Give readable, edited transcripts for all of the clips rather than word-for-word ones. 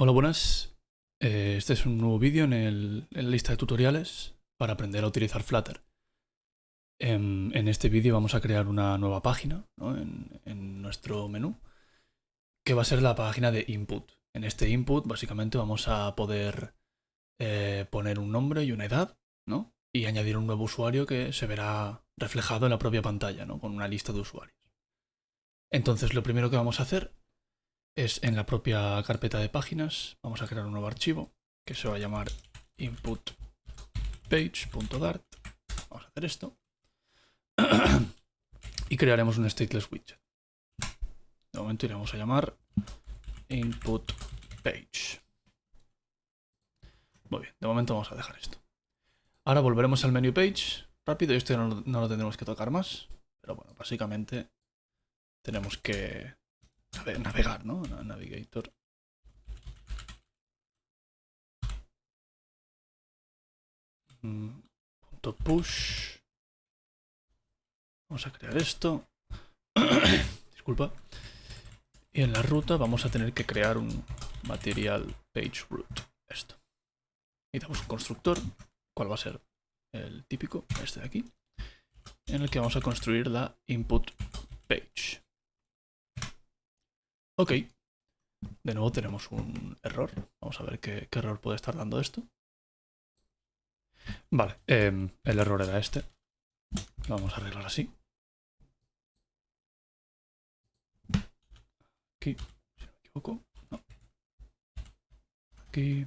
Hola, buenas. Este es un nuevo vídeo en la lista de tutoriales para aprender a utilizar Flutter. En este vídeo vamos a crear una nueva página, ¿no? en nuestro menú, que va a ser la página de input. En este input básicamente vamos a poder poner un nombre y una edad, ¿no? Y añadir un nuevo usuario que se verá reflejado en la propia pantalla, ¿no? Con una lista de usuarios. Entonces lo primero que vamos a hacer es en la propia carpeta de páginas, vamos a crear un nuevo archivo que se va a llamar inputpage.dart. Vamos a hacer esto. Y crearemos un stateless widget. De momento iremos a llamar inputPage. Muy bien, de momento vamos a dejar esto. Ahora volveremos al menu page rápido y esto ya no lo tendremos que tocar más. Pero bueno, básicamente tenemos que navegar, ¿no? Navigator. .push. Vamos a crear esto. Disculpa. Y en la ruta vamos a tener que crear un material page root. Esto. Necesitamos un constructor. ¿Cuál va a ser? El típico, este de aquí. En el que vamos a construir la input page. Ok. De nuevo tenemos un error. Vamos a ver qué error puede estar dando esto. Vale, el error era este. Lo vamos a arreglar así. Aquí, si no me equivoco. No. Aquí.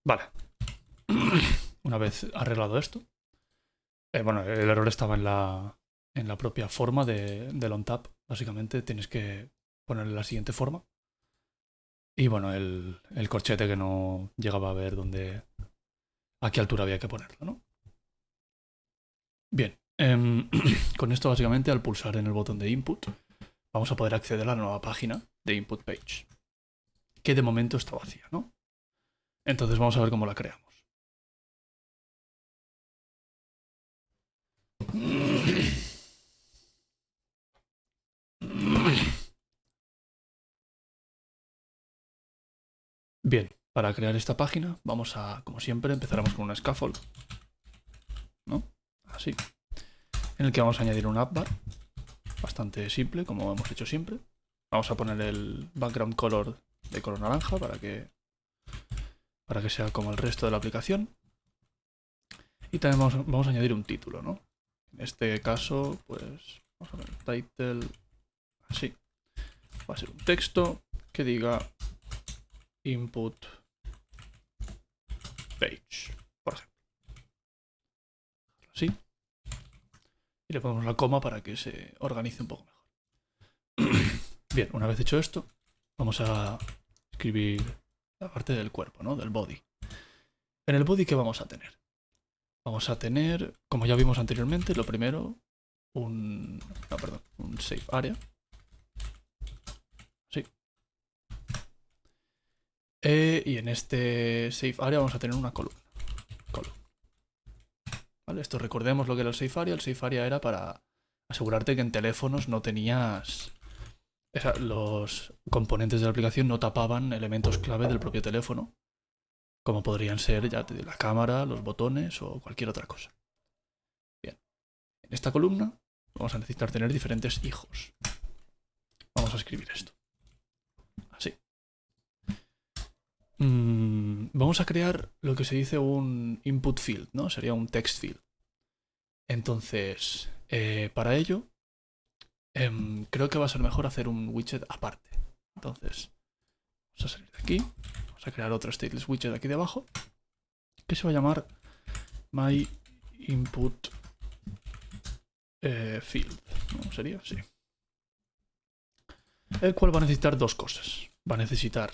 Vale. Una vez arreglado esto. Bueno, el error estaba en la propia forma del OnTap. Básicamente tienes que ponerle la siguiente forma. Y bueno, el corchete que no llegaba a ver a qué altura había que ponerlo, ¿no? Bien, con esto básicamente al pulsar en el botón de input vamos a poder acceder a la nueva página de input page, que de momento está vacía, ¿no? Entonces vamos a ver cómo la creamos. Bien, para crear esta página vamos a, como siempre, empezaremos con una scaffold, ¿no? Así. En el que vamos a añadir un appbar, bastante simple, como hemos hecho siempre. Vamos a poner el background color de color naranja para que sea como el resto de la aplicación. Y también vamos a añadir un título, ¿no? En este caso, pues vamos a ver title, así. Va a ser un texto que diga input page, por ejemplo. Así. Y le ponemos la coma para que se organice un poco mejor. Bien, una vez hecho esto, vamos a escribir la parte del cuerpo, ¿no? Del body. En el body, ¿qué vamos a tener? Vamos a tener, como ya vimos anteriormente, lo primero, un save area. Sí. Y en este save area vamos a tener una columna. ¿Vale? Esto recordemos lo que era el save area. El save area era para asegurarte que en teléfonos no tenías... los componentes de la aplicación no tapaban elementos clave del propio teléfono, como podrían ser ya la cámara, los botones o cualquier otra cosa. Bien, en esta columna vamos a necesitar tener diferentes hijos. Vamos a escribir esto. Así. Vamos a crear lo que se dice un input field, ¿no? Sería un text field. Entonces, para ello, creo que va a ser mejor hacer un widget aparte. Entonces, vamos a salir de aquí. Vamos a crear otro stateless widget aquí debajo, que se va a llamar myInput field. ¿No sería? Sí. El cual va a necesitar dos cosas. Va a necesitar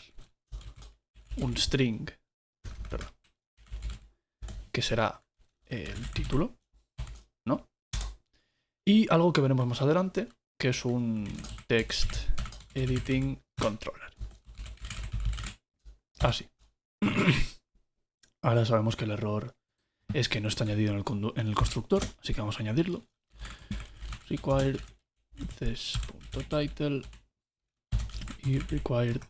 un string, perdón, que será el título, ¿no? Y algo que veremos más adelante, que es un text editing controller. Así. Ahora sabemos que el error es que no está añadido en el constructor, así que vamos a añadirlo. Required this.title y required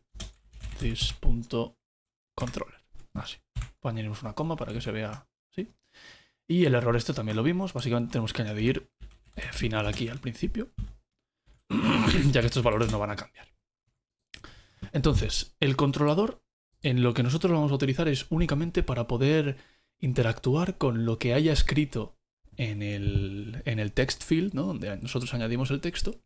this.controller. Así. Pues añadimos una coma para que se vea así. Y el error este también lo vimos. Básicamente tenemos que añadir final aquí al principio, ya que estos valores no van a cambiar. Entonces, el controlador en lo que nosotros vamos a utilizar es únicamente para poder interactuar con lo que haya escrito en el text field, ¿no? Donde nosotros añadimos el texto,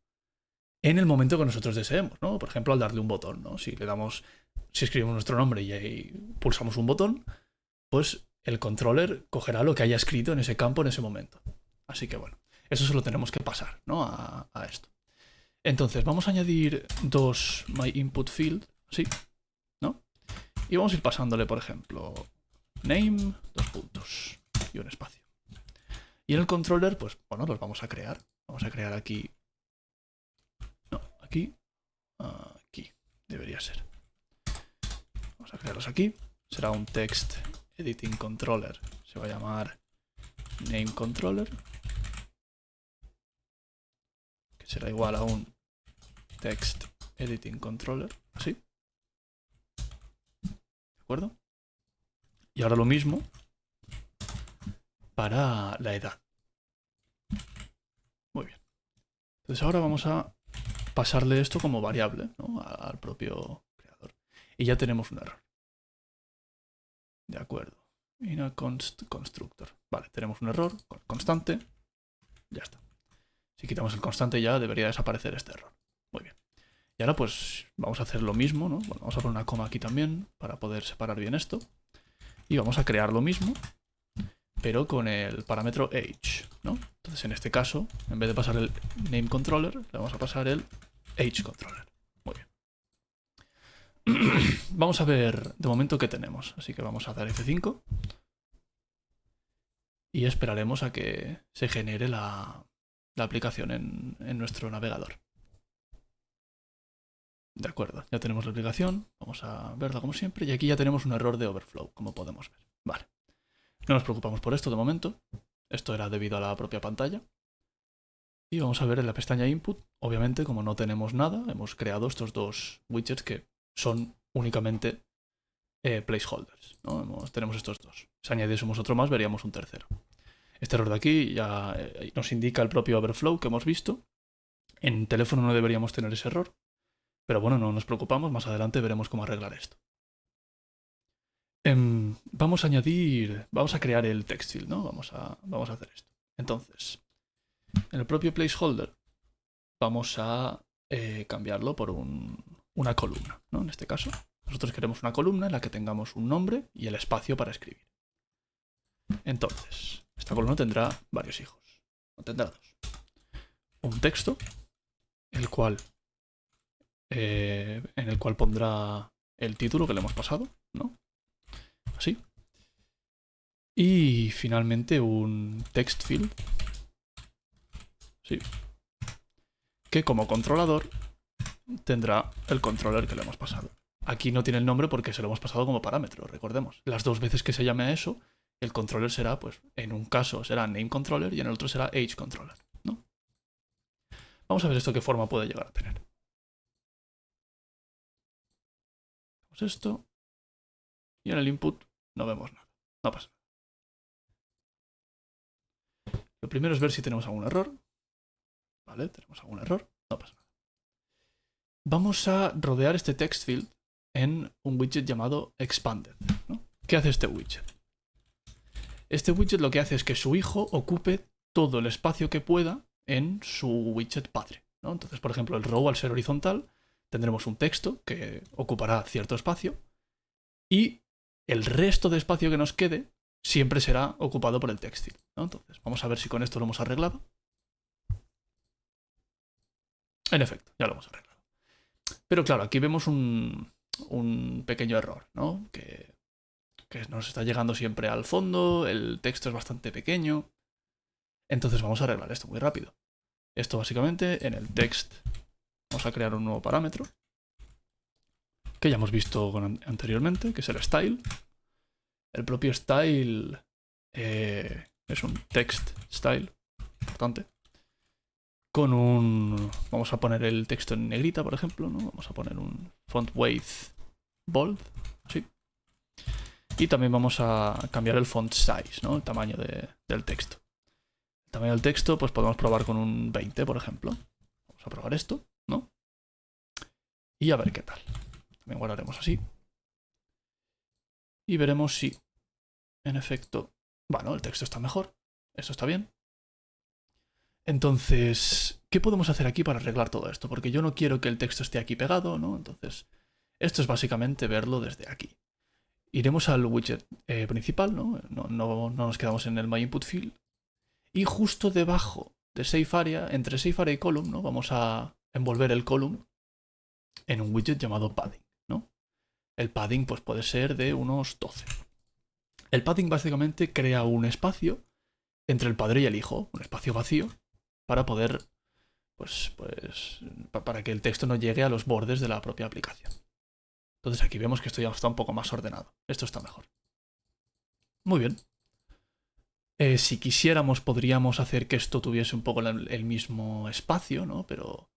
en el momento que nosotros deseemos, ¿no? Por ejemplo, al darle un botón, ¿no? Si escribimos nuestro nombre y ahí pulsamos un botón, pues el controller cogerá lo que haya escrito en ese campo en ese momento. Así que bueno, eso se lo tenemos que pasar, ¿no? a esto. Entonces, vamos a añadir dos myInputField, así, ¿no? Y vamos a ir pasándole, por ejemplo, name, dos puntos y un espacio. Y en el controller, pues bueno, los vamos a crear. Vamos a crear aquí. No, aquí. Aquí. Debería ser. Vamos a crearlos aquí. Será un text editing controller. Se va a llamar name controller. Que será igual a un text editing controller. Así. ¿De acuerdo? Y ahora lo mismo para la edad. Muy bien. Entonces ahora vamos a pasarle esto como variable, ¿no? Al propio creador. Y ya tenemos un error. De acuerdo. In a constructor. Vale, tenemos un error con constante. Ya está. Si quitamos el constante ya debería desaparecer este error. Muy bien. Y ahora pues vamos a hacer lo mismo, ¿no? Bueno, vamos a poner una coma aquí también para poder separar bien esto. Y vamos a crear lo mismo, pero con el parámetro age, ¿no? Entonces en este caso, en vez de pasar el name controller, le vamos a pasar el age controller. Muy bien. Vamos a ver de momento qué tenemos. Así que vamos a dar F5 y esperaremos a que se genere la aplicación en nuestro navegador. De acuerdo, ya tenemos la aplicación, vamos a verla como siempre, y aquí ya tenemos un error de overflow, como podemos ver. Vale, no nos preocupamos por esto de momento, esto era debido a la propia pantalla. Y vamos a ver en la pestaña input, obviamente como no tenemos nada, hemos creado estos dos widgets que son únicamente placeholders, ¿no? Tenemos estos dos. Si añadiésemos otro más, veríamos un tercero. Este error de aquí ya nos indica el propio overflow que hemos visto. En teléfono no deberíamos tener ese error. Pero bueno, no nos preocupamos, más adelante veremos cómo arreglar esto. Vamos a crear el text field, ¿no? Vamos a hacer esto. Entonces, en el propio placeholder vamos a cambiarlo por una columna, ¿no? En este caso, nosotros queremos una columna en la que tengamos un nombre y el espacio para escribir. Entonces, esta columna tendrá varios hijos, tendrá dos. Un texto, en el cual pondrá el título que le hemos pasado, ¿no? Así. Y finalmente un text field. Sí. Que como controlador tendrá el controller que le hemos pasado. Aquí no tiene el nombre porque se lo hemos pasado como parámetro, recordemos. Las dos veces que se llame a eso, el controller será, pues, en un caso será name controller y en el otro será age controller, ¿no? Vamos a ver esto qué forma puede llegar a tener. Esto y en el input no vemos nada, no pasa nada. Lo primero es ver si tenemos algún error. Vale, tenemos algún error, no pasa nada. Vamos a rodear este text field en un widget llamado expanded, ¿no? ¿Qué hace este widget? Este widget lo que hace es que su hijo ocupe todo el espacio que pueda en su widget padre, ¿no? Entonces, por ejemplo, el row al ser horizontal tendremos un texto que ocupará cierto espacio y el resto de espacio que nos quede siempre será ocupado por el text field, ¿no? Entonces, vamos a ver si con esto lo hemos arreglado. En efecto, ya lo hemos arreglado. Pero claro, aquí vemos un pequeño error, ¿no? Que nos está llegando siempre al fondo, el texto es bastante pequeño. Entonces vamos a arreglar esto muy rápido. Esto básicamente en el text vamos a crear un nuevo parámetro que ya hemos visto anteriormente, que es el style. El propio style es un text style, importante. Con un... Vamos a poner el texto en negrita, por ejemplo, ¿no? Vamos a poner un font weight bold, así. Y también vamos a cambiar el font size, ¿no? El tamaño del texto. El tamaño del texto, pues podemos probar con un 20, por ejemplo. Vamos a probar esto, ¿no? Y a ver qué tal. También guardaremos así. Y veremos si, en efecto, bueno, el texto está mejor. Esto está bien. Entonces, ¿qué podemos hacer aquí para arreglar todo esto? Porque yo no quiero que el texto esté aquí pegado, ¿no? Entonces, esto es básicamente verlo desde aquí. Iremos al widget principal, ¿no? No nos quedamos en el MyInputField. Y justo debajo de SafeArea, entre SafeArea y Column, ¿no? Vamos a envolver el Column en un widget llamado Padding, ¿no? El padding pues, puede ser de unos 12. El padding básicamente crea un espacio entre el padre y el hijo, un espacio vacío, para poder, para que el texto no llegue a los bordes de la propia aplicación. Entonces aquí vemos que esto ya está un poco más ordenado. Esto está mejor. Muy bien. Si quisiéramos, podríamos hacer que esto tuviese un poco el mismo espacio, ¿no? Pero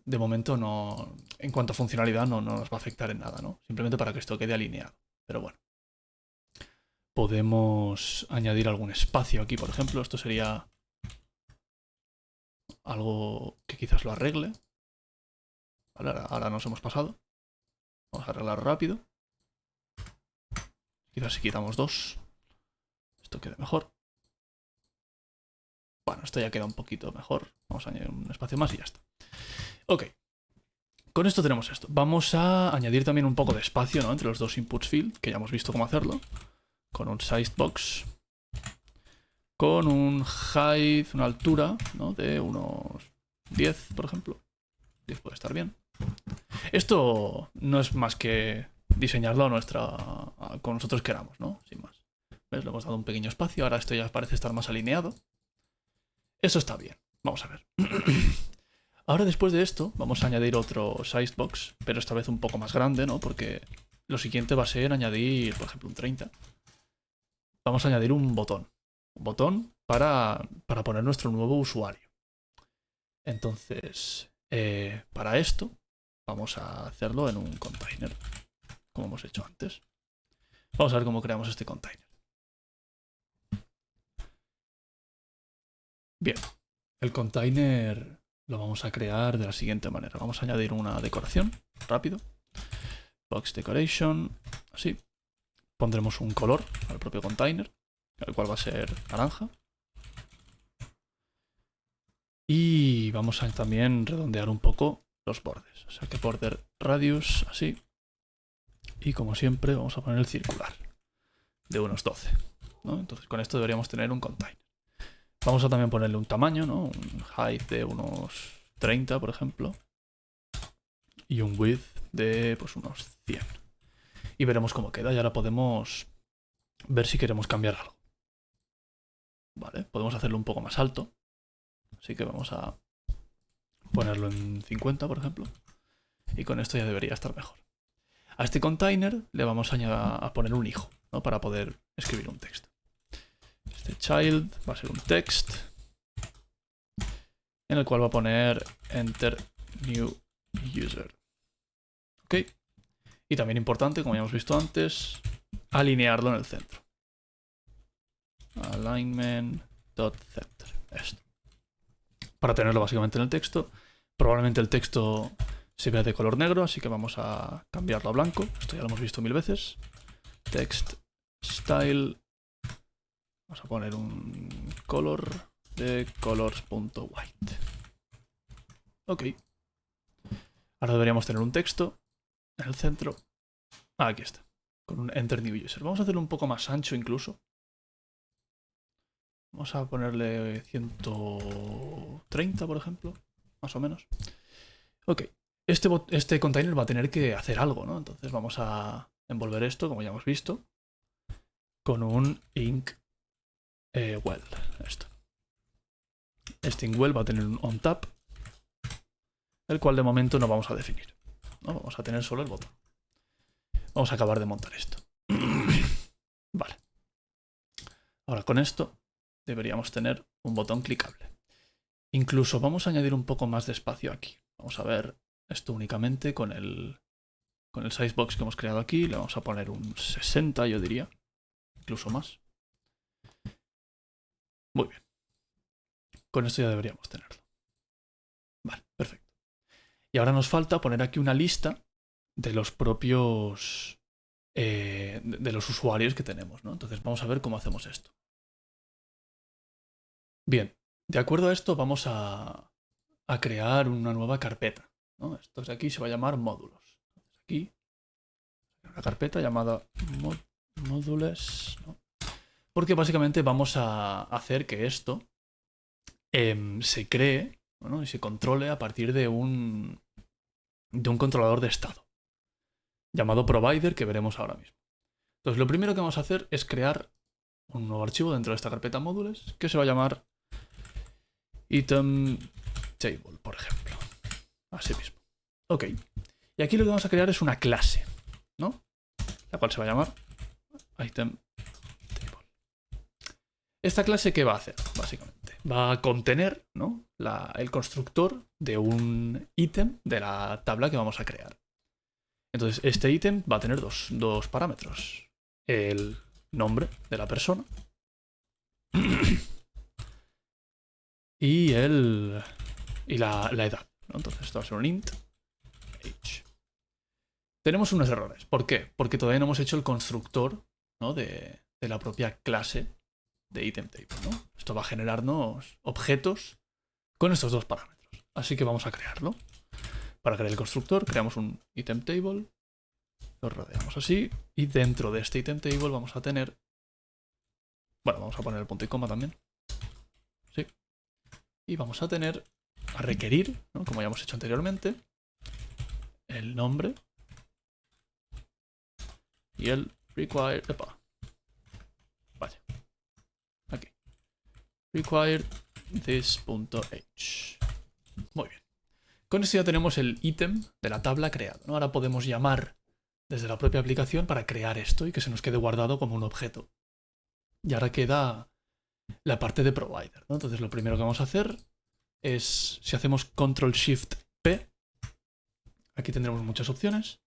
de momento no. En cuanto a funcionalidad, no nos va a afectar en nada, ¿no? Simplemente para que esto quede alineado. Pero bueno. Podemos añadir algún espacio aquí, por ejemplo. Esto sería algo que quizás lo arregle. Vale, ahora nos hemos pasado. Vamos a arreglarlo rápido. Quizás si quitamos 2, esto quede mejor. Bueno, esto ya queda un poquito mejor. Vamos a añadir un espacio más y ya está. Ok. Con esto tenemos esto. Vamos a añadir también un poco de espacio, ¿no? Entre los dos inputs field, que ya hemos visto cómo hacerlo. Con un sized box. Con un height, una altura, ¿no? De unos 10, por ejemplo. 10 puede estar bien. Esto no es más que diseñarlo como nosotros queramos, ¿no? Sin más. ¿Ves? Le hemos dado un pequeño espacio. Ahora esto ya parece estar más alineado. Eso está bien. Vamos a ver. Ahora después de esto vamos a añadir otro sized box, pero esta vez un poco más grande, ¿no? Porque lo siguiente va a ser añadir, por ejemplo, un 30. Vamos a añadir un botón. Un botón para poner nuestro nuevo usuario. Entonces, para esto vamos a hacerlo en un container, como hemos hecho antes. Vamos a ver cómo creamos este container. Bien, el container lo vamos a crear de la siguiente manera. Vamos a añadir una decoración, rápido. Box decoration, así. Pondremos un color al propio container, el cual va a ser naranja. Y vamos a también redondear un poco los bordes. O sea que border radius, así. Y como siempre vamos a poner el circular, de unos 12. ¿no? Entonces con esto deberíamos tener un container. Vamos a también ponerle un tamaño, ¿no? Un height de unos 30, por ejemplo. Y un width de pues unos 100. Y veremos cómo queda. Y ahora podemos ver si queremos cambiar algo. Vale, podemos hacerlo un poco más alto. Así que vamos a ponerlo en 50, por ejemplo. Y con esto ya debería estar mejor. A este container le vamos a poner un hijo, ¿no? Para poder escribir un texto. Este child va a ser un text en el cual va a poner enter new user. Ok. Y también importante, como ya hemos visto antes, alinearlo en el centro. Alignment.center. Esto. Para tenerlo básicamente en el texto. Probablemente el texto se vea de color negro, así que vamos a cambiarlo a blanco. Esto ya lo hemos visto 1000 veces. Text style. Vamos a poner un color de colors.white. Ok. Ahora deberíamos tener un texto en el centro. Aquí está. Con un enter new user. Vamos a hacerlo un poco más ancho incluso. Vamos a ponerle 130, por ejemplo. Más o menos. Ok. Este container va a tener que hacer algo, ¿no? Entonces vamos a envolver esto, como ya hemos visto, con un ink well. Esto. Este ink well va a tener un onTap, el cual de momento no vamos a definir. ¿no? Vamos a tener solo el botón. Vamos a acabar de montar esto. Vale. Ahora con esto deberíamos tener un botón clicable. Incluso vamos a añadir un poco más de espacio aquí. Vamos a ver esto únicamente con el sizebox que hemos creado aquí. Le vamos a poner un 60, yo diría. Incluso más. Muy bien. Con esto ya deberíamos tenerlo. Vale, perfecto. Y ahora nos falta poner aquí una lista de los propios... de los usuarios que tenemos, ¿no? Entonces vamos a ver cómo hacemos esto. Bien, de acuerdo a esto vamos a crear una nueva carpeta, ¿no? Esto de aquí se va a llamar módulos. Aquí, una carpeta llamada módulos, ¿no? Porque básicamente vamos a hacer que esto se cree, ¿no? Y se controle a partir de un controlador de estado llamado provider, que veremos ahora mismo. Entonces lo primero que vamos a hacer es crear un nuevo archivo dentro de esta carpeta módulos que se va a llamar item table, por ejemplo. Así mismo. Ok. Y aquí lo que vamos a crear es una clase, ¿no? La cual se va a llamar item table. ¿Esta clase qué va a hacer? Básicamente va a contener, ¿no? el constructor de un ítem de la tabla que vamos a crear. Entonces este ítem va a tener dos parámetros. El nombre de la persona y la edad, ¿no? Entonces esto va a ser un int age. Tenemos unos errores. ¿Por qué? Porque todavía no hemos hecho el constructor, ¿no? de la propia clase de item table, ¿no? Esto va a generarnos objetos con estos dos parámetros. Así que vamos a crearlo. Para crear el constructor creamos un item table, lo rodeamos así, y dentro de este item table vamos a tener... Bueno, vamos a poner el punto y coma también. Sí. Y vamos a tener, a requerir, ¿no? Como ya hemos hecho anteriormente, el nombre y el required... Epa. Vaya. Aquí. Required this.h. Muy bien. Con esto ya tenemos el ítem de la tabla creado, ¿no? Ahora podemos llamar desde la propia aplicación para crear esto y que se nos quede guardado como un objeto. Y ahora queda la parte de provider, ¿no? Entonces lo primero que vamos a hacer es, si hacemos Ctrl-Shift-P, aquí tendremos muchas opciones,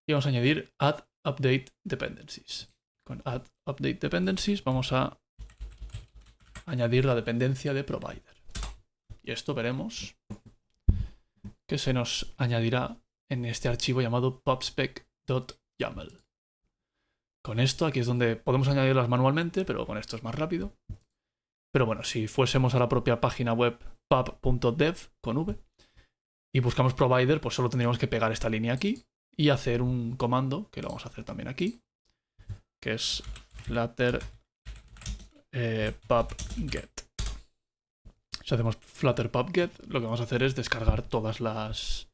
y vamos a añadir Add Update Dependencies. Con Add Update Dependencies vamos a añadir la dependencia de provider. Y esto veremos que se nos añadirá en este archivo llamado pubspec.yaml. Con esto, aquí es donde podemos añadirlas manualmente, pero con esto es más rápido. Pero bueno, si fuésemos a la propia página web pub.dev con v y buscamos provider, pues solo tendríamos que pegar esta línea aquí y hacer un comando, que lo vamos a hacer también aquí, que es flutter pubget. Si hacemos flutter pubget, lo que vamos a hacer es descargar todas las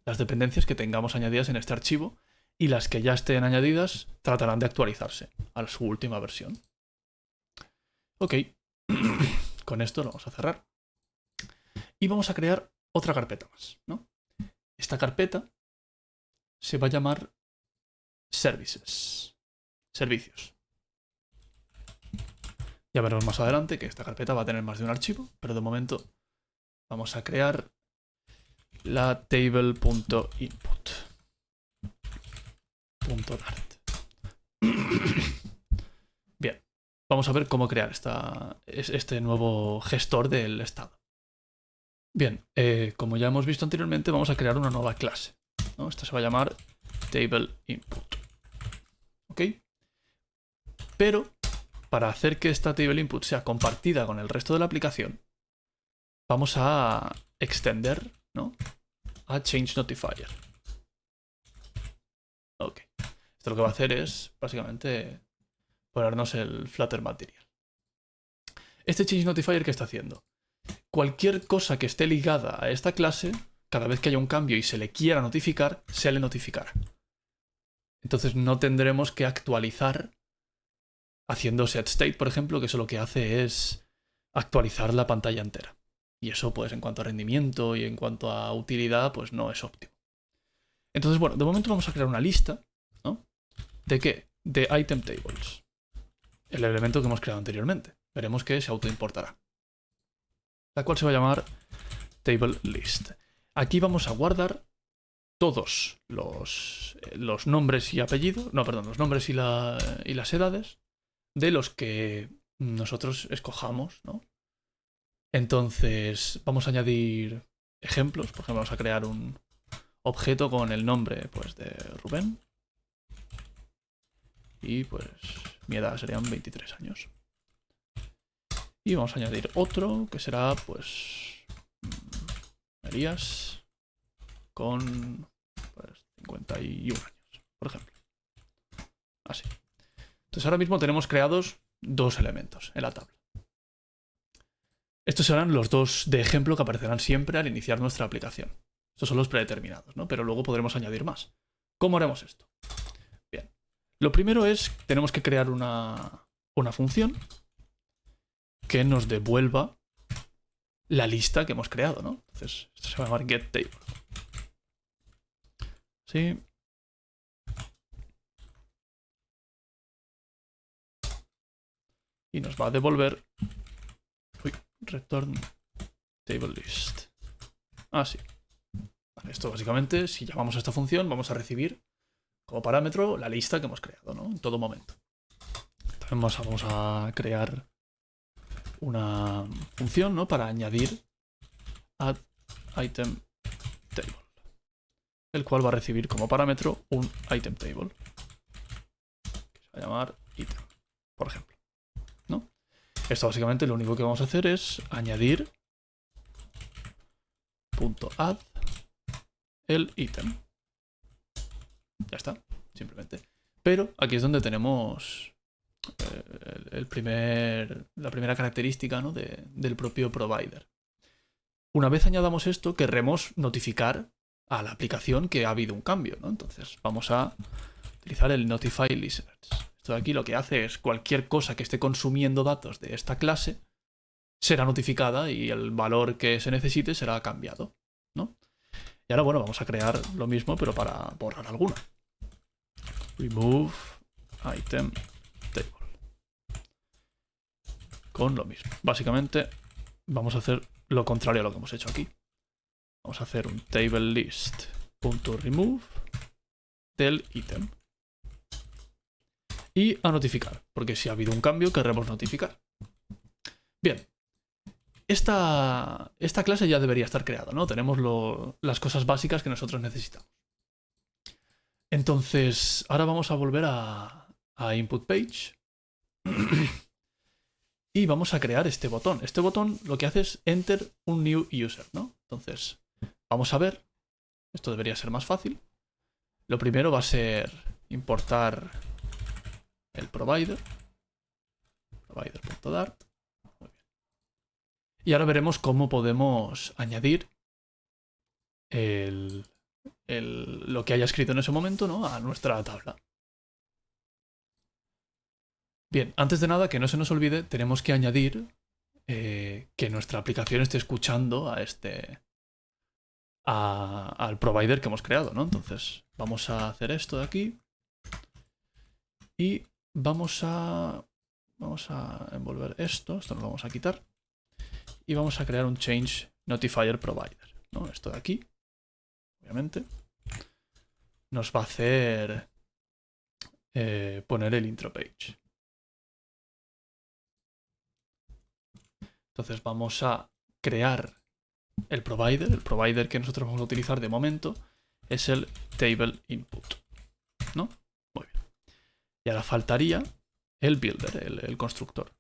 dependencias que tengamos añadidas en este archivo, y las que ya estén añadidas tratarán de actualizarse a su última versión. Ok, con esto lo vamos a cerrar. Y vamos a crear otra carpeta más, ¿no? Esta carpeta se va a llamar services, servicios. Ya veremos más adelante que esta carpeta va a tener más de un archivo, pero de momento vamos a crear la table.input. .dart. Bien, vamos a ver cómo crear este nuevo gestor del estado. Bien, como ya hemos visto anteriormente, vamos a crear una nueva clase, ¿no? Esta se va a llamar tableInput. ¿Ok? Pero para hacer que esta tableInput sea compartida con el resto de la aplicación, vamos a extender, ¿no? A changeNotifier. Ok. Esto lo que va a hacer es, básicamente, ponernos el Flutter Material. Este changeNotifier, ¿qué está haciendo? Cualquier cosa que esté ligada a esta clase, cada vez que haya un cambio y se le quiera notificar, se le notificará. Entonces no tendremos que actualizar haciendo setState, por ejemplo, que eso lo que hace es actualizar la pantalla entera. Y eso, pues, en cuanto a rendimiento y en cuanto a utilidad, pues no es óptimo. Entonces, bueno, de momento vamos a crear una lista, ¿no? ¿De qué? De item tables. El elemento que hemos creado anteriormente. Veremos que se autoimportará. La cual se va a llamar table list. Aquí vamos a guardar todos los nombres y apellidos. No, perdón, los nombres y las edades de los que nosotros escojamos, ¿no? Entonces vamos a añadir ejemplos. Por ejemplo, vamos a crear un objeto con el nombre, pues, de Rubén. Y pues mi edad serían 23 años. Y vamos a añadir otro que será, pues, Elías con, pues, 51 años, por ejemplo. Así. Entonces ahora mismo tenemos creados dos elementos en la tabla. Estos serán los dos de ejemplo que aparecerán siempre al iniciar nuestra aplicación. Estos son los predeterminados, ¿no? Pero luego podremos añadir más. ¿Cómo haremos esto? Bien. Lo primero es, tenemos que crear una función que nos devuelva la lista que hemos creado, ¿no? Entonces, esto se va a llamar getTable. ¿Sí? Y nos va a devolver return table list. Así. Vale, esto básicamente, si llamamos a esta función, vamos a recibir como parámetro la lista que hemos creado, ¿no? En todo momento. También vamos a crear una función, ¿no? Para añadir add item table, el cual va a recibir como parámetro un item table, que se va a llamar item, por ejemplo, ¿no? Esto básicamente lo único que vamos a hacer es añadir .add el ítem. Ya está, simplemente. Pero aquí es donde tenemos la primera característica, ¿no? del propio provider. Una vez añadamos esto, querremos notificar a la aplicación que ha habido un cambio, ¿no? Entonces vamos a utilizar el notify listeners. Esto de aquí lo que hace es cualquier cosa que esté consumiendo datos de esta clase será notificada y el valor que se necesite será cambiado, ¿no? Y ahora, bueno, vamos a crear lo mismo, pero para borrar alguna. Remove item table. Con lo mismo. Básicamente vamos a hacer lo contrario a lo que hemos hecho aquí. Vamos a hacer un table list.remove del ítem. Y a notificar, porque si ha habido un cambio querremos notificar. Bien. Esta clase ya debería estar creada, ¿no? Tenemos las cosas básicas que nosotros necesitamos. Entonces, ahora vamos a volver a input page. Y vamos a crear este botón. Este botón lo que hace es enter un new user, ¿no? Entonces, vamos a ver. Esto debería ser más fácil. Lo primero va a ser importar el provider. Provider.dart. Muy bien. Y ahora veremos cómo podemos añadir lo que haya escrito en ese momento, ¿no? A nuestra tabla. Bien, antes de nada, que no se nos olvide, tenemos que añadir que nuestra aplicación esté escuchando al provider que hemos creado, ¿no? Entonces, vamos a hacer esto de aquí. Y vamos a envolver esto nos lo vamos a quitar. Y vamos a crear un change notifier provider, ¿no? Esto de aquí, obviamente, nos va a hacer poner el intro page. Entonces vamos a crear el provider que nosotros vamos a utilizar de momento es el table input, ¿no? Muy bien. Y ahora faltaría el builder, el constructor.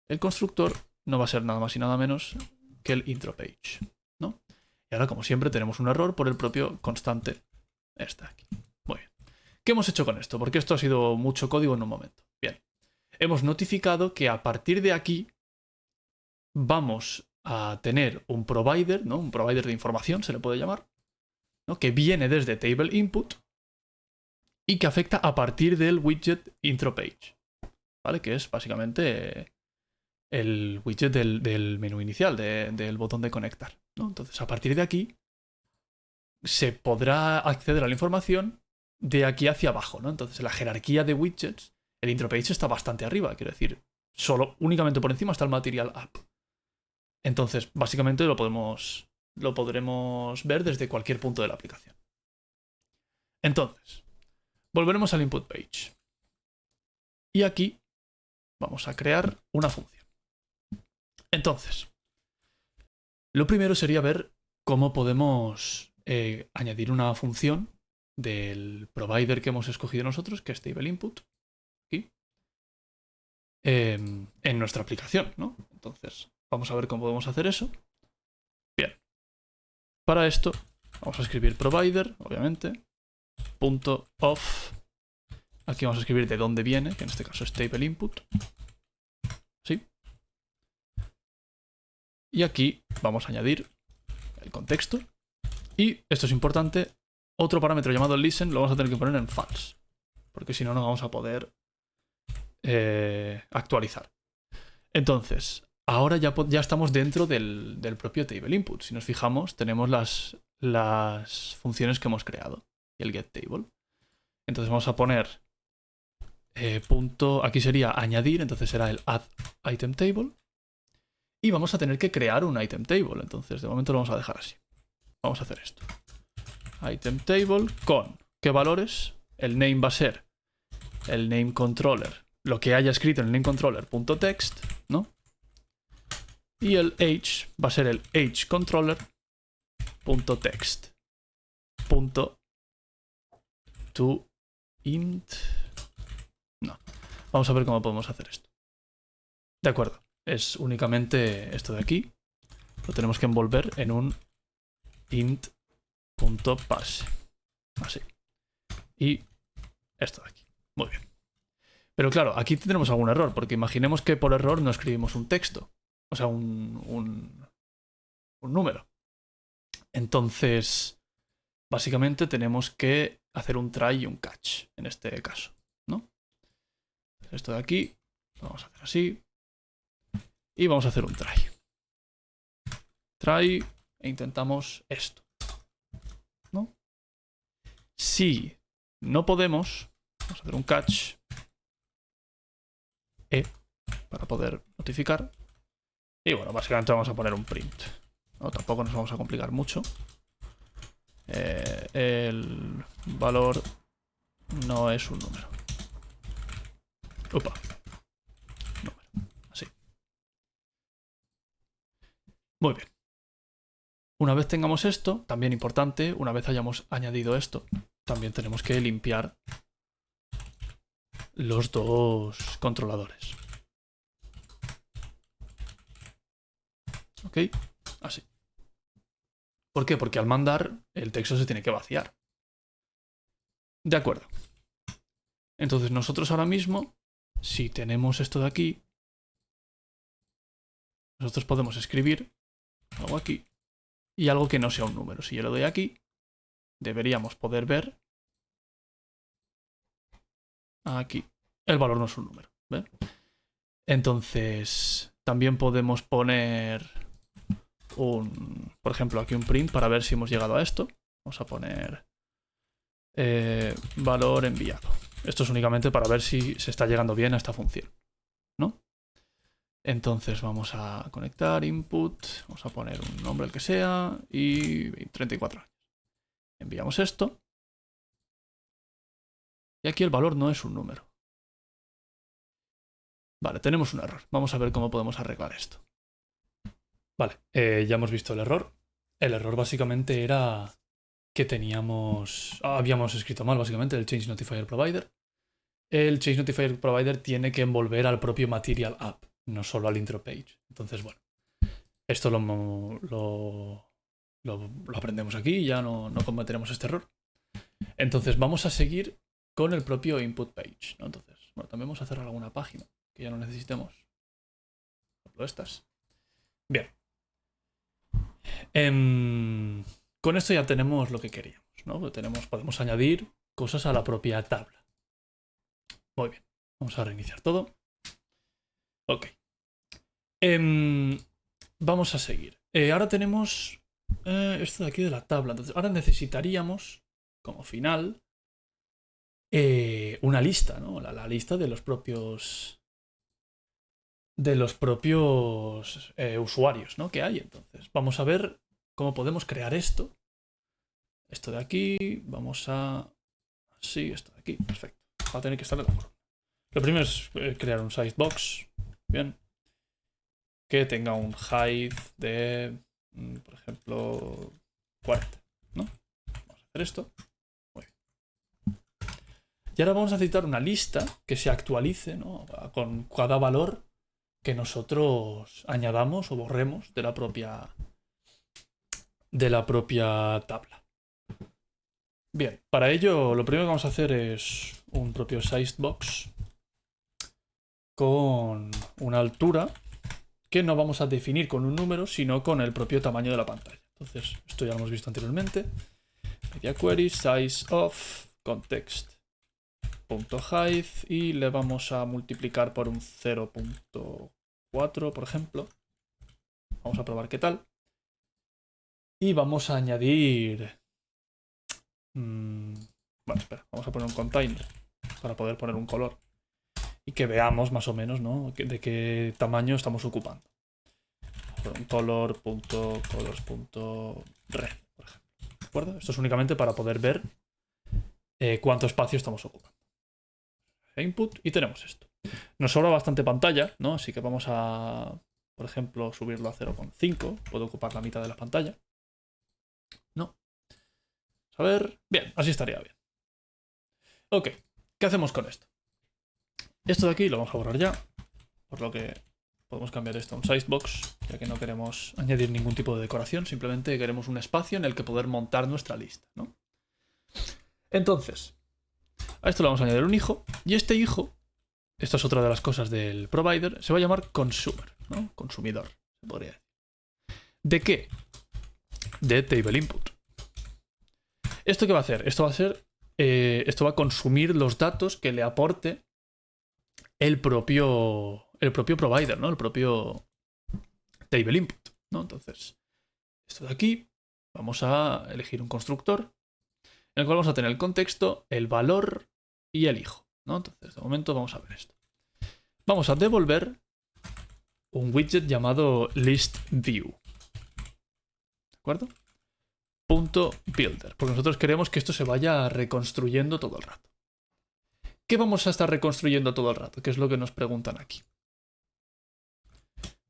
El constructor no va a ser nada más y nada menos que el intro page, ¿no? Y ahora, como siempre, tenemos un error por el propio constante este de aquí. Muy bien. ¿Qué hemos hecho con esto? Porque esto ha sido mucho código en un momento. Bien. Hemos notificado que a partir de aquí vamos a tener un provider, ¿no? Un provider de información, se le puede llamar, ¿no? Que viene desde table input y que afecta a partir del widget intro page, ¿vale? Que es básicamente el widget del menú inicial, del botón de conectar, ¿no? Entonces, a partir de aquí se podrá acceder a la información de aquí hacia abajo, ¿no? Entonces, la jerarquía de widgets, el intro page está bastante arriba, quiero decir, únicamente por encima está el material app. Entonces, básicamente lo podremos ver desde cualquier punto de la aplicación. Entonces, volveremos al input page. Y aquí vamos a crear una función. Entonces, lo primero sería ver cómo podemos añadir una función del provider que hemos escogido nosotros, que es table input, aquí, en nuestra aplicación, ¿no? Entonces, vamos a ver cómo podemos hacer eso. Bien. Para esto, vamos a escribir provider, obviamente, .of. Aquí vamos a escribir de dónde viene, que en este caso es table input. ¿Sí? Y aquí vamos a añadir el contexto. Y esto es importante, otro parámetro llamado listen lo vamos a tener que poner en false, porque si no, no vamos a poder actualizar. Entonces, ahora ya estamos dentro del propio table input. Si nos fijamos, tenemos las funciones que hemos creado y el getTable. Entonces vamos a poner aquí sería añadir, entonces será el add item table. Y vamos a tener que crear un item table. Entonces, de momento lo vamos a dejar así. Vamos a hacer esto. Item table con ¿qué valores? El name va a ser el name controller, lo que haya escrito en el name controller.text, ¿no? Y el age va a ser el age controller.text. To int. No. Vamos a ver cómo podemos hacer esto. De acuerdo. Es únicamente esto de aquí. Lo tenemos que envolver en un int.parse. Así. Y esto de aquí. Muy bien. Pero claro, aquí tendremos algún error, porque imaginemos que por error no escribimos un texto. O sea, un número. Entonces, básicamente tenemos que hacer un try y un catch, en este caso, ¿no? Esto de aquí, lo vamos a hacer así. Y vamos a hacer un try. Try e intentamos esto, ¿no? Si no podemos, vamos a hacer un catch para poder notificar. Y bueno, básicamente vamos a poner un print. No, tampoco nos vamos a complicar mucho. El valor no es un número. Upa. Número. Así. Muy bien. Una vez tengamos esto, también importante, una vez hayamos añadido esto, también tenemos que limpiar los dos controladores. ¿Ok? Así. ¿Por qué? Porque al mandar el texto se tiene que vaciar. De acuerdo. Entonces nosotros ahora mismo, si tenemos esto de aquí, nosotros podemos escribir algo aquí y algo que no sea un número. Si yo le doy aquí, deberíamos poder ver aquí. El valor no es un número. ¿Ven? Entonces, también podemos poner por ejemplo, aquí un print para ver si hemos llegado a esto. Vamos a poner valor enviado. Esto es únicamente para ver si se está llegando bien a esta función, ¿no? Entonces vamos a conectar input, vamos a poner un nombre el que sea y 34 años. Enviamos esto. Y aquí el valor no es un número. Vale, tenemos un error. Vamos a ver cómo podemos arreglar esto. Vale, ya hemos visto el error. El error básicamente era que habíamos escrito mal básicamente el Change Notifier Provider. El Change Notifier Provider tiene que envolver al propio Material App, no solo al intro page. Entonces, bueno, esto lo aprendemos aquí y ya no cometeremos este error. Entonces, vamos a seguir con el propio input page, ¿no? Entonces, bueno, también vamos a cerrar alguna página que ya no necesitemos. Por ejemplo, estas. Bien. Con esto ya tenemos lo que queríamos, ¿no? Podemos añadir cosas a la propia tabla. Muy bien. Vamos a reiniciar todo. Ok. Vamos a seguir. Ahora tenemos esto de aquí de la tabla. Entonces, ahora necesitaríamos, como final, una lista, ¿no? La lista de los propios usuarios, ¿no? Que hay. Entonces, vamos a ver cómo podemos crear esto. Esto de aquí, vamos a... Sí, esto de aquí, perfecto. Va a tener que estar en la forma. Lo primero es crear un sizebox, bien, que tenga un height de, por ejemplo, 40, ¿no? Vamos a hacer esto. Muy bien. Y ahora vamos a necesitar una lista que se actualice, ¿no? Con cada valor que nosotros añadamos o borremos de la propia tabla. Bien, para ello lo primero que vamos a hacer es un propio sizebox con una altura que no vamos a definir con un número, sino con el propio tamaño de la pantalla. Entonces, esto ya lo hemos visto anteriormente. Media query, size of, context.height y le vamos a multiplicar por un 0.4, por ejemplo. Vamos a probar qué tal. Y vamos a añadir... Bueno, espera, vamos a poner un container para poder poner un color y que veamos más o menos, ¿no? De qué tamaño estamos ocupando. Un color.colors.red, por ejemplo. ¿De acuerdo? Esto es únicamente para poder ver cuánto espacio estamos ocupando. Input y tenemos esto. Nos sobra bastante pantalla, ¿no? Así que vamos a, por ejemplo, subirlo a 0.5. Puedo ocupar la mitad de la pantalla. No. A ver, bien, así estaría bien. Ok, ¿qué hacemos con esto? Esto de aquí lo vamos a borrar ya, por lo que podemos cambiar esto a un sizebox, ya que no queremos añadir ningún tipo de decoración, simplemente queremos un espacio en el que poder montar nuestra lista, ¿no? Entonces, a esto le vamos a añadir un hijo, y este hijo, esto es otra de las cosas del provider, se va a llamar consumer, ¿no? Consumidor, se podría decir. ¿De qué? De table input. ¿Esto qué va a hacer? Esto va a consumir los datos que le aporte el propio provider, ¿no? El propio table input, ¿no? Entonces, esto de aquí, vamos a elegir un constructor en el cual vamos a tener el contexto, el valor y el hijo, ¿no? Entonces, de momento vamos a ver esto. Vamos a devolver un widget llamado listView. ¿De acuerdo? .builder, porque nosotros queremos que esto se vaya reconstruyendo todo el rato. ¿Qué vamos a estar reconstruyendo todo el rato? ¿Qué es lo que nos preguntan aquí?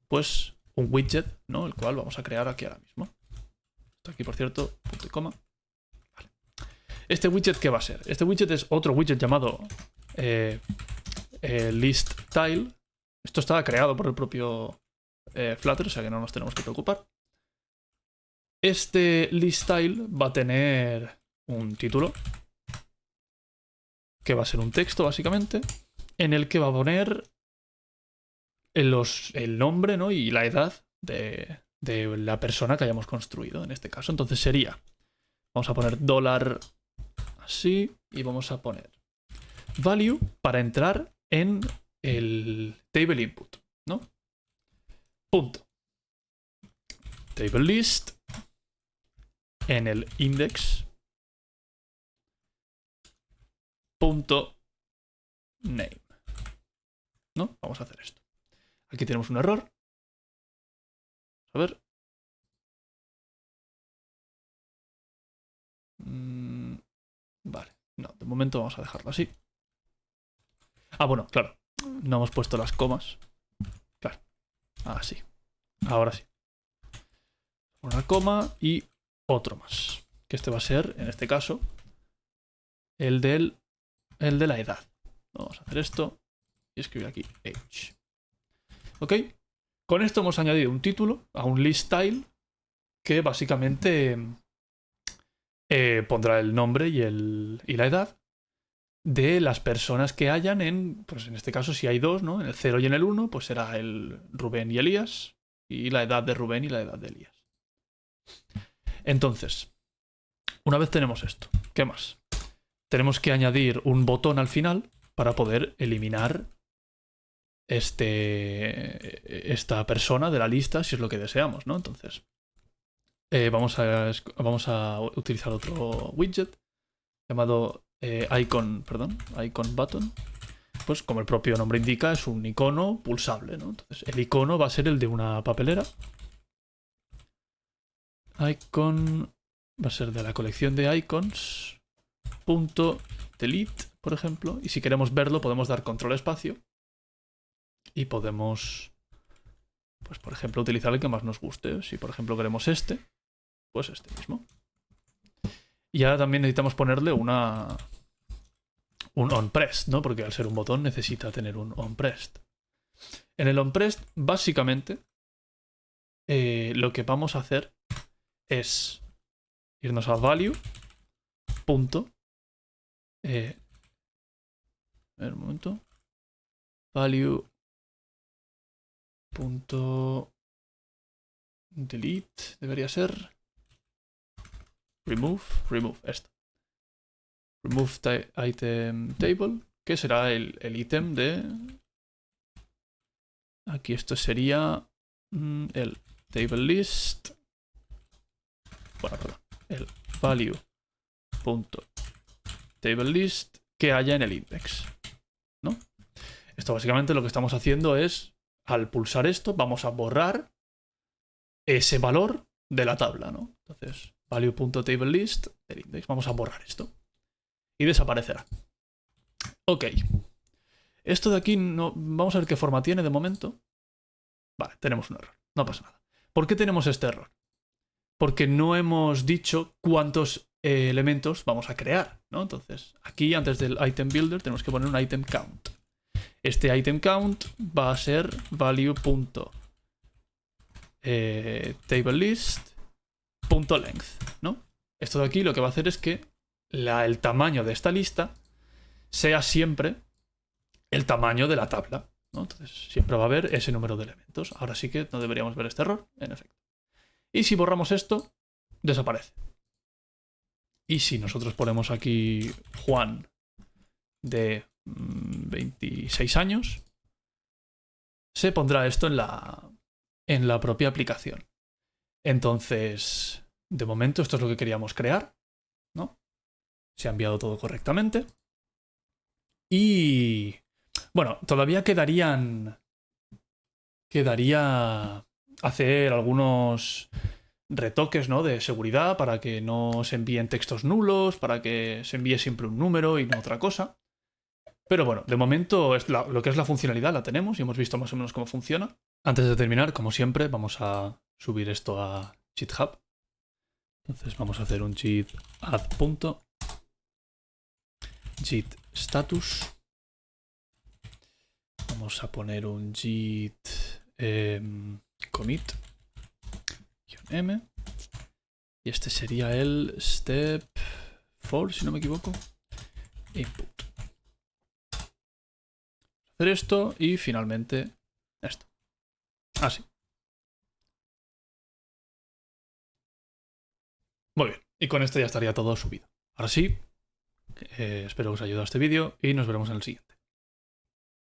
Pues un widget, ¿no? El cual vamos a crear aquí ahora mismo. Esto aquí, por cierto, punto y coma. Vale. ¿Este widget qué va a ser? Este widget es otro widget llamado listTile. Esto está creado por el propio Flutter, o sea que no nos tenemos que preocupar. Este listTile va a tener un título, que va a ser un texto básicamente, en el que va a poner el nombre, ¿no? Y la edad de la persona que hayamos construido en este caso. Entonces sería, vamos a poner $, así, y vamos a poner value para entrar en el table input, ¿no? Punto. Table list en el index punto name, ¿no? Vamos a hacer esto. Aquí tenemos un error. A ver. Vale. No, de momento vamos a dejarlo así. Ah, bueno, claro. No hemos puesto las comas. Claro. Así. Ahora sí. Una coma y otro más. Que este va a ser, en este caso, el de la edad. Vamos a hacer esto y escribir aquí age. ¿Ok? Con esto hemos añadido un título a un listTile que básicamente pondrá el nombre y la edad de las personas que hayan pues en este caso si hay dos, ¿no? En el 0 y en el 1, pues será el Rubén y Elías, y la edad de Rubén y la edad de Elías. Entonces, una vez tenemos esto, ¿qué más? Tenemos que añadir un botón al final para poder eliminar esta persona de la lista si es lo que deseamos, ¿no? Entonces, vamos a utilizar otro widget llamado icon button, pues como el propio nombre indica, es un icono pulsable, ¿no? Entonces el icono va a ser el de una papelera. Icon va a ser de la colección de icons. .delete, por ejemplo. Y si queremos verlo, podemos dar control espacio. Y podemos, pues por ejemplo, utilizar el que más nos guste. Si por ejemplo queremos este, pues este mismo. Y ahora también necesitamos ponerle un onPressed, ¿no? Porque al ser un botón necesita tener un onPressed. En el onPressed, básicamente, lo que vamos a hacer es irnos a value. A ver, un momento. Value. Delete debería ser. Remove esto. Remove item table, que será el ítem de. Aquí esto sería el table list. Bueno, perdón. El value.tablelist que haya en el index, ¿no? Esto básicamente lo que estamos haciendo es, al pulsar esto, vamos a borrar ese valor de la tabla, ¿no? Entonces, value.tablelist del index, vamos a borrar esto y desaparecerá. Ok. Esto de aquí no, vamos a ver qué forma tiene de momento. Vale, tenemos un error, no pasa nada. ¿Por qué tenemos este error? Porque no hemos dicho cuántos elementos vamos a crear, ¿no? Entonces, aquí antes del item builder tenemos que poner un item count. Este item count va a ser value.tablelist.length, ¿no? Esto de aquí lo que va a hacer es que el tamaño de esta lista sea siempre el tamaño de la tabla, ¿no? Entonces siempre va a haber ese número de elementos. Ahora sí que no deberíamos ver este error, en efecto. Y si borramos esto, desaparece. Y si nosotros ponemos aquí Juan de 26 años, se pondrá esto en la propia aplicación. Entonces, de momento esto es lo que queríamos crear, ¿no? Se ha enviado todo correctamente. Y bueno, todavía quedaría hacer algunos retoques, ¿no? De seguridad para que no se envíen textos nulos, para que se envíe siempre un número y no otra cosa. Pero bueno, de momento lo que es la funcionalidad la tenemos y hemos visto más o menos cómo funciona. Antes de terminar, como siempre, vamos a subir esto a GitHub. Entonces vamos a hacer un git add.git status. Vamos a poner un git commit -m. Y este sería el step 4, si no me equivoco. Input. Hacer esto y finalmente esto. Así. Muy bien. Y con esto ya estaría todo subido. Ahora sí, espero que os haya ayudado este vídeo y nos veremos en el siguiente.